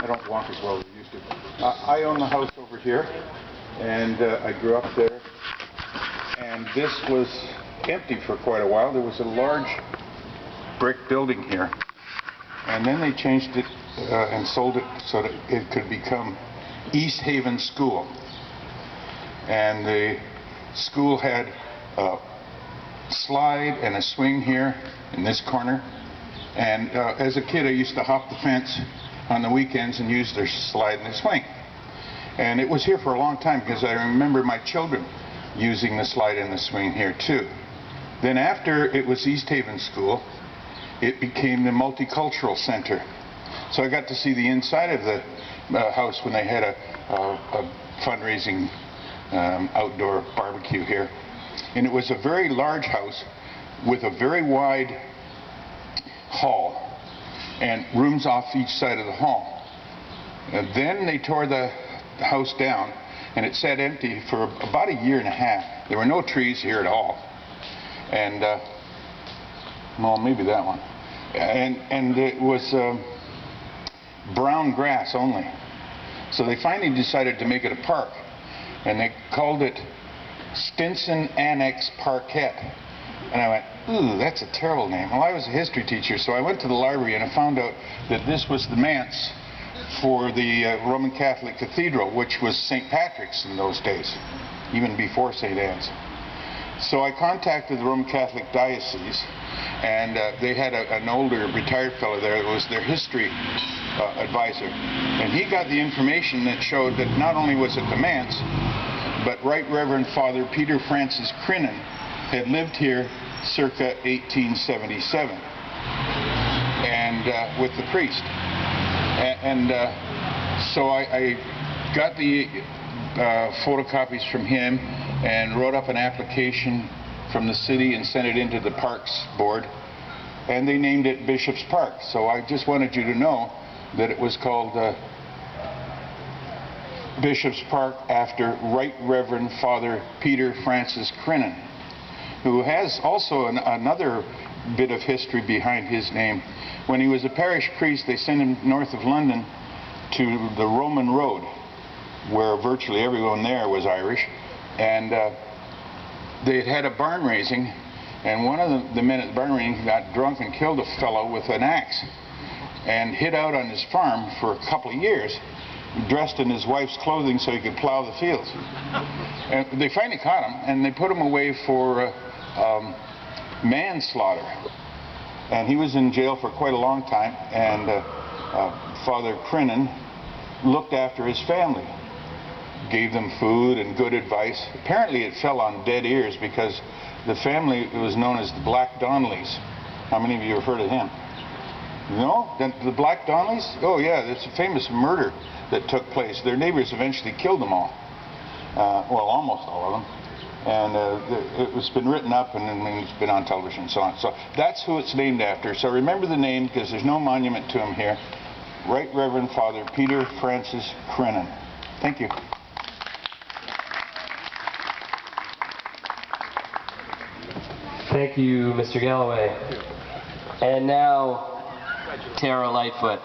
I don't walk as well as I used to. I own the house over here, and I grew up there. And this was empty for quite a while. There was a large brick building here. And then they changed it and sold it so that it could become East Haven School. And the school had a slide and a swing here in this corner. And as a kid, I used to hop the fence on the weekends and use their slide and their swing. And it was here for a long time because I remember my children using the slide and the swing here too. Then after it was East Haven School, it became the Multicultural Center. So I got to see the inside of the house when they had a fundraising outdoor barbecue here. And it was a very large house with a very wide hall and rooms off each side of the hall. And then they tore the house down and it sat empty for about a year and a half. There were no trees here at all. And, well, maybe that one. And it was brown grass only. So they finally decided to make it a park. And they called it Stinson Annex Parkette. And I went, ooh, that's a terrible name. Well, I was a history teacher, so I went to the library and I found out that this was the manse for the Roman Catholic Cathedral, which was St. Patrick's in those days, even before St. Anne's. So I contacted the Roman Catholic Diocese, and they had an older retired fellow there that was their history advisor. And he got the information that showed that not only was it the manse, but Right Reverend Father Peter Francis Crinan had lived here circa 1877, and with the priest. And so I got the photocopies from him and wrote up an application from the city and sent it into the Parks Board, and they named it Bishop's Park. So I just wanted you to know that it was called Bishop's Park after Right Reverend Father Peter Francis Crinan, who has also another bit of history behind his name. When he was a parish priest, they sent him north of London to the Roman Road, where virtually everyone there was Irish, and they had had a barn raising, and one of the men at the barn raising got drunk and killed a fellow with an axe and hid out on his farm for a couple of years, dressed in his wife's clothing so he could plow the fields. And they finally caught him, and they put him away for manslaughter. And he was in jail for quite a long time, and Father Crinan looked after his family, gave them food and good advice. Apparently it fell on dead ears because the family was known as the Black Donnellys. How many of you have heard of him? No? The Black Donnellys? Oh yeah, it's a famous murder that took place. Their neighbors eventually killed them all. Well, almost all of them. And it's been written up and it's been on television and so on. So that's who it's named after. So remember the name because there's no monument to him here. Right Reverend Father Peter Francis Crinan. Thank you. Thank you, Mr. Galloway. And now, Tara Lightfoot.